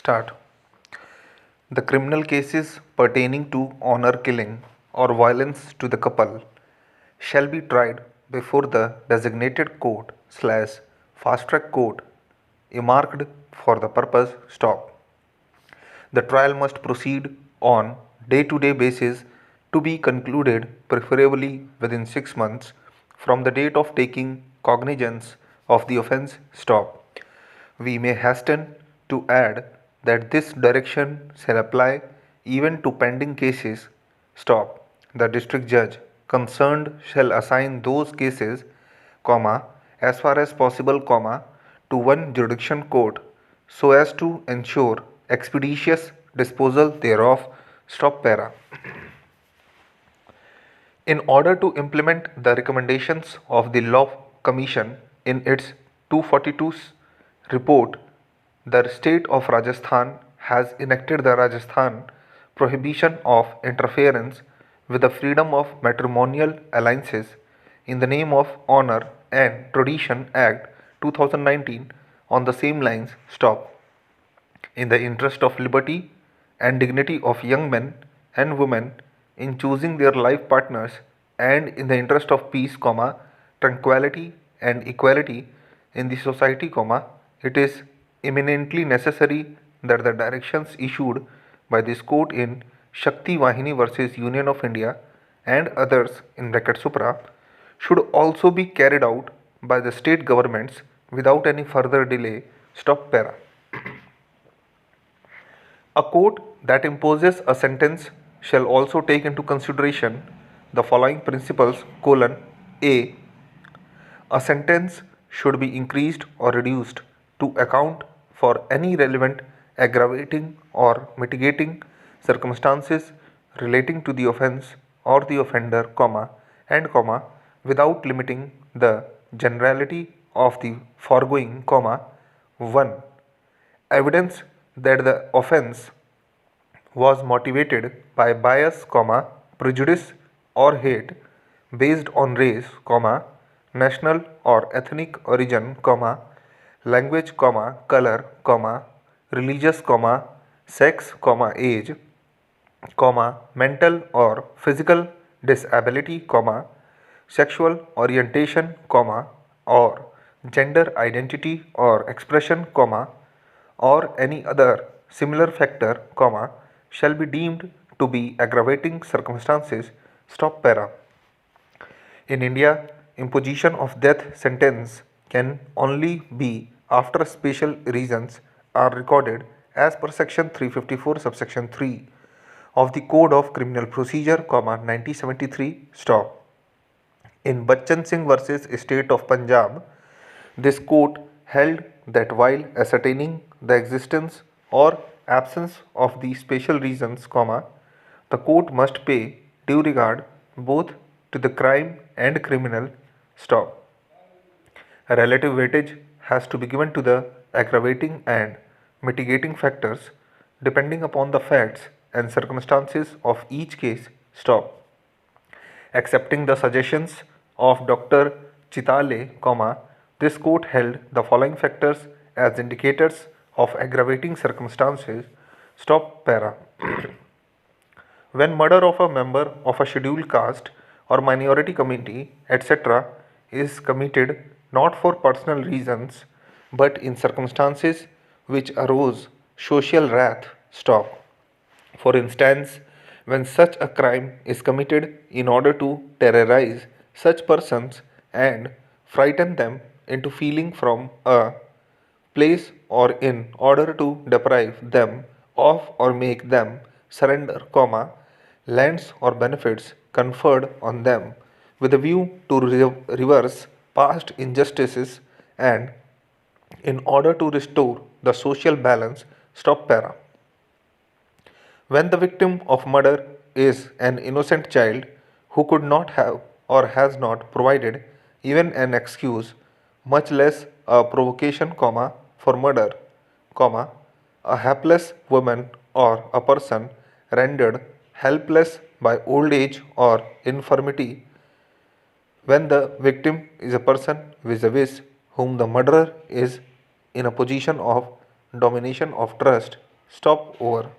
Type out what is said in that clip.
Start. The criminal cases pertaining to honor killing or violence to the couple shall be tried before the designated court slash fast track court earmarked for the purpose. Stop. The trial must proceed on day-to-day basis to be concluded preferably within 6 months from the date of taking cognizance of the offence. Stop. We may hasten to add that this direction shall apply even to pending cases. Stop. The district judge concerned shall assign those cases, as far as possible, to one jurisdictional court so as to ensure expeditious disposal thereof. Stop para. In order to implement the recommendations of the Law Commission in its 242 report, the State of Rajasthan has enacted the Rajasthan Prohibition of Interference with the Freedom of Matrimonial Alliances in the name of Honor and Tradition Act 2019 on the same lines. Stop. In the interest of liberty and dignity of young men and women in choosing their life partners and in the interest of peace, tranquility and equality in the society, it is imminently necessary that the directions issued by this court in Shakti Vahini versus Union of India and others in supra should also be carried out by the state governments without any further delay. Stop para. A court that imposes a sentence shall also take into consideration the following principles: A. A sentence should be increased or reduced to account for any relevant aggravating or mitigating circumstances relating to the offence or the offender, and without limiting the generality of the foregoing, 1. Evidence that the offence was motivated by bias, prejudice or hate based on race, national or ethnic origin, language, color, religious, sex, age, mental or physical disability, sexual orientation, or gender identity or expression, or any other similar factor, shall be deemed to be aggravating circumstances. Stop para. In India, imposition of death sentence can only be after special reasons are recorded as per section 354 subsection 3 of the Code of Criminal Procedure, 1973. Stop. In Bachchan Singh versus State of Punjab, this court held that while ascertaining the existence or absence of the special reasons, the court must pay due regard both to the crime and criminal. Stop. A relative weightage has to be given to the aggravating and mitigating factors depending upon the facts and circumstances of each case. Stop. Accepting the suggestions of Dr. Chitale, this court held the following factors as indicators of aggravating circumstances. Stop para. When murder of a member of a scheduled caste or minority community, etc., is committed not for personal reasons but in circumstances which arouse social wrath. Stop. For instance, when such a crime is committed in order to terrorize such persons and frighten them into fleeing from a place or in order to deprive them of or make them surrender, lands or benefits conferred on them with a view to reverse past injustices and in order to restore the social balance. Stop para. When the victim of murder is an innocent child who could not have or has not provided even an excuse, much less a provocation, for murder, a helpless woman or a person rendered helpless by old age or infirmity, when the victim is a person vis-a-vis whom the murderer is in a position of domination of trust Stop over.